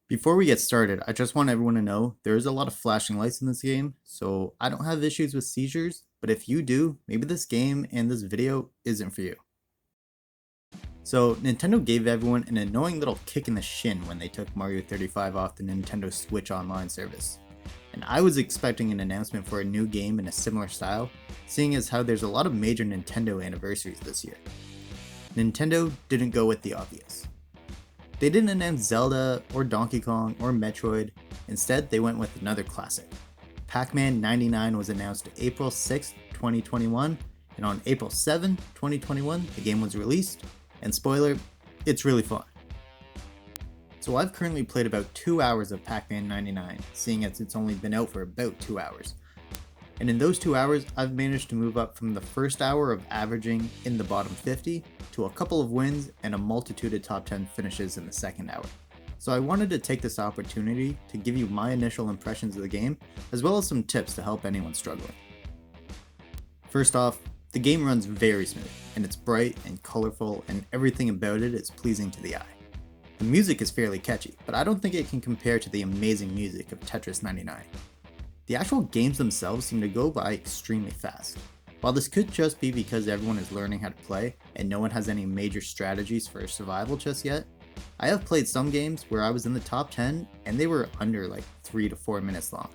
Before we get started, I just want everyone to know there is a lot of flashing lights in this game, so I don't have issues with seizures, but if you do, maybe this game and this video isn't for you. So, Nintendo gave everyone an annoying little kick in the shin when they took Mario 35 off the Nintendo Switch Online service. And I was expecting an announcement for a new game in a similar style, seeing as how there's a lot of major Nintendo anniversaries this year. Nintendo didn't go with the obvious. They didn't announce Zelda, or Donkey Kong, or Metroid. Instead, they went with another classic. Pac-Man 99 was announced April 6, 2021, and on April 7, 2021, the game was released, and spoiler, it's really fun. So I've currently played about 2 hours of Pac-Man 99, seeing as it's only been out for about 2 hours. And in those 2 hours, I've managed to move up from the first hour of averaging in the bottom 50 to a couple of wins and a multitude of top 10 finishes in the second hour. So I wanted to take this opportunity to give you my initial impressions of the game, as well as some tips to help anyone struggling. First off, the game runs very smooth, and it's bright and colorful, and everything about it is pleasing to the eye. The music is fairly catchy, but I don't think it can compare to the amazing music of Tetris 99. The actual games themselves seem to go by extremely fast. While this could just be because everyone is learning how to play and no one has any major strategies for survival just yet, I have played some games where I was in the top 10 and they were under like 3 to 4 minutes long.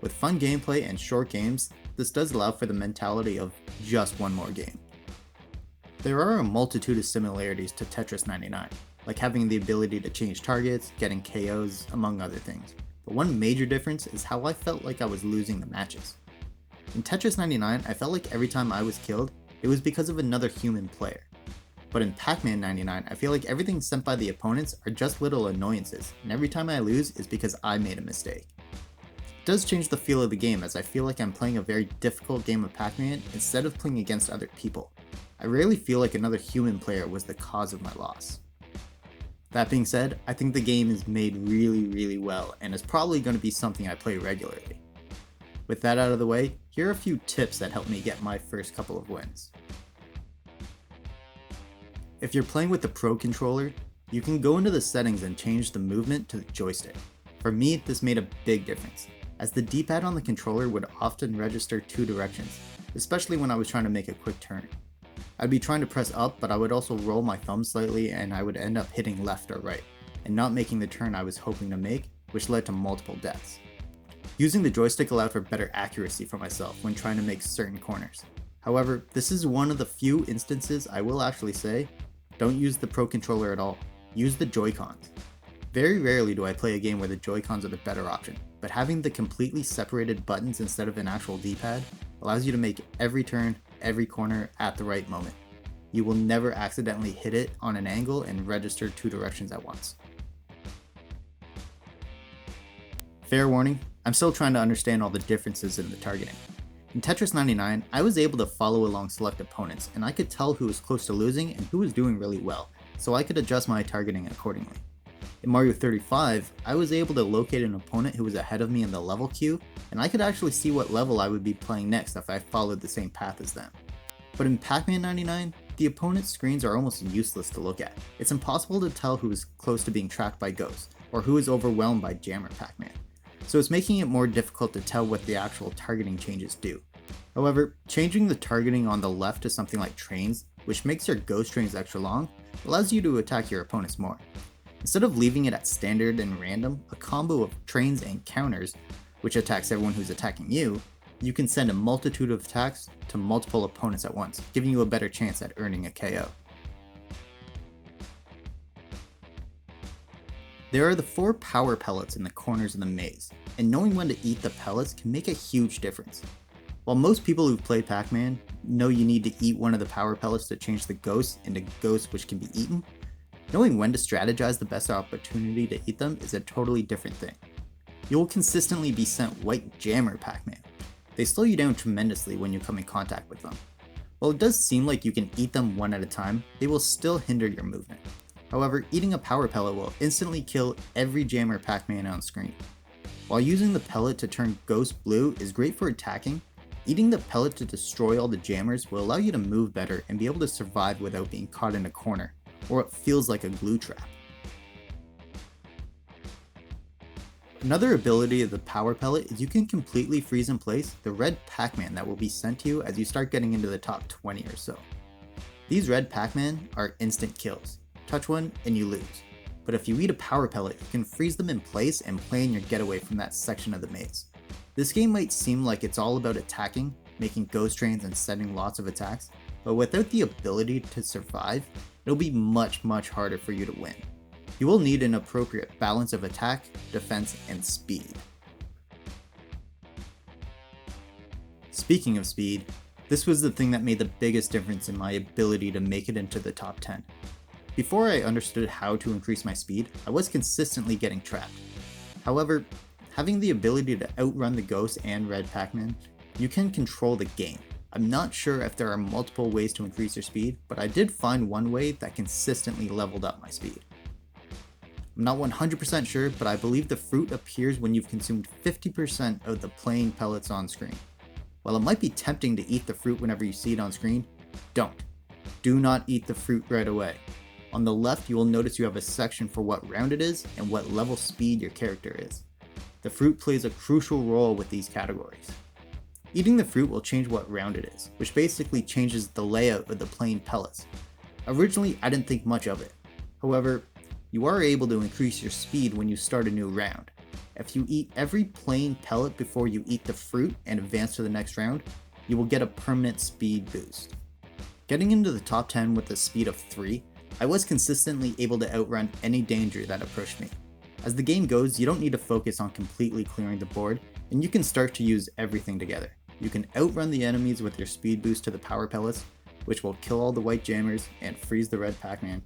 With fun gameplay and short games, this does allow for the mentality of just one more game. There are a multitude of similarities to Tetris 99, like having the ability to change targets, getting KOs, among other things. But one major difference is how I felt like I was losing the matches. In Tetris 99, I felt like every time I was killed, it was because of another human player. But in Pac-Man 99, I feel like everything sent by the opponents are just little annoyances, and every time I lose is because I made a mistake. It does change the feel of the game, as I feel like I'm playing a very difficult game of Pac-Man instead of playing against other people. I rarely feel like another human player was the cause of my loss. That being said, I think the game is made really well and is probably going to be something I play regularly. With that out of the way, here are a few tips that helped me get my first couple of wins. If you're playing with the Pro controller, you can go into the settings and change the movement to the joystick. For me, this made a big difference, as the D-pad on the controller would often register two directions, especially when I was trying to make a quick turn. I'd be trying to press up, but I would also roll my thumb slightly and I would end up hitting left or right, and not making the turn I was hoping to make, which led to multiple deaths. Using the joystick allowed for better accuracy for myself when trying to make certain corners. However, this is one of the few instances I will actually say, don't use the Pro controller at all, use the Joy-Cons. Very rarely do I play a game where the Joy-Cons are the better option, but having the completely separated buttons instead of an actual D-pad allows you to make every turn, every corner at the right moment. You will never accidentally hit it on an angle and register two directions at once. Fair warning, I'm still trying to understand all the differences in the targeting. In Tetris 99, I was able to follow along select opponents and I could tell who was close to losing and who was doing really well, so I could adjust my targeting accordingly. In Mario 35, I was able to locate an opponent who was ahead of me in the level queue, and I could actually see what level I would be playing next if I followed the same path as them. But in Pac-Man 99, the opponent's screens are almost useless to look at. It's impossible to tell who is close to being tracked by ghosts, or who is overwhelmed by Jammer Pac-Man. So it's making it more difficult to tell what the actual targeting changes do. However, changing the targeting on the left to something like trains, which makes your ghost trains extra long, allows you to attack your opponents more. Instead of leaving it at standard and random, a combo of trains and counters, which attacks everyone who's attacking you, you can send a multitude of attacks to multiple opponents at once, giving you a better chance at earning a KO. There are the 4 power pellets in the corners of the maze, and knowing when to eat the pellets can make a huge difference. While most people who've played Pac-Man know you need to eat one of the power pellets to change the ghosts into ghosts which can be eaten, knowing when to strategize the best opportunity to eat them is a totally different thing. You will consistently be sent white Jammer Pac-Man. They slow you down tremendously when you come in contact with them. While it does seem like you can eat them one at a time, they will still hinder your movement. However, eating a power pellet will instantly kill every Jammer Pac-Man on screen. While using the pellet to turn Ghost blue is great for attacking, eating the pellet to destroy all the jammers will allow you to move better and be able to survive without being caught in a corner, or what feels like a glue trap. Another ability of the power pellet is you can completely freeze in place the red Pac-Man that will be sent to you as you start getting into the top 20 or so. These red Pac-Man are instant kills. Touch one and you lose. But if you eat a power pellet, you can freeze them in place and plan your getaway from that section of the maze. This game might seem like it's all about attacking, making ghost trains and setting lots of attacks, but without the ability to survive, it'll be much harder for you to win. You will need an appropriate balance of attack, defense, and speed. Speaking of speed, this was the thing that made the biggest difference in my ability to make it into the top 10. Before I understood how to increase my speed, I was consistently getting trapped. However, having the ability to outrun the ghosts and red Pac-Man, you can control the game. I'm not sure if there are multiple ways to increase your speed, but I did find one way that consistently leveled up my speed. I'm not 100% sure, but I believe the fruit appears when you've consumed 50% of the plain pellets on screen. While it might be tempting to eat the fruit whenever you see it on screen, don't. Do not eat the fruit right away. On the left, you will notice you have a section for what round it is and what level speed your character is. The fruit plays a crucial role with these categories. Eating the fruit will change what round it is, which basically changes the layout of the plain pellets. Originally, I didn't think much of it. However, you are able to increase your speed when you start a new round. If you eat every plain pellet before you eat the fruit and advance to the next round, you will get a permanent speed boost. Getting into the top 10 with a speed of 3, I was consistently able to outrun any danger that approached me. As the game goes, you don't need to focus on completely clearing the board, and you can start to use everything together. You can outrun the enemies with your speed boost to the power pellets, which will kill all the white jammers and freeze the red Pac-Man,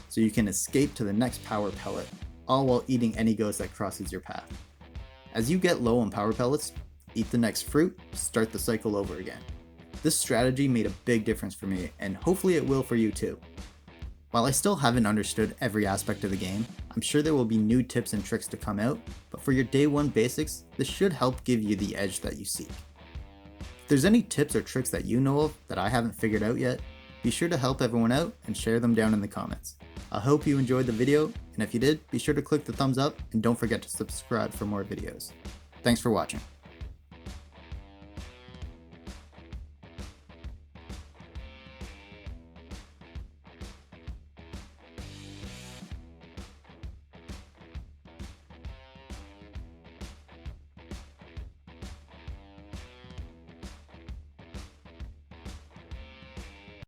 so you can escape to the next power pellet, all while eating any ghost that crosses your path. As you get low on power pellets, eat the next fruit, start the cycle over again. This strategy made a big difference for me, and hopefully it will for you too. While I still haven't understood every aspect of the game, I'm sure there will be new tips and tricks to come out, but for your day one basics, this should help give you the edge that you seek. If there's any tips or tricks that you know of that I haven't figured out yet, be sure to help everyone out and share them down in the comments. I hope you enjoyed the video, and if you did, be sure to click the thumbs up and don't forget to subscribe for more videos. Thanks for watching.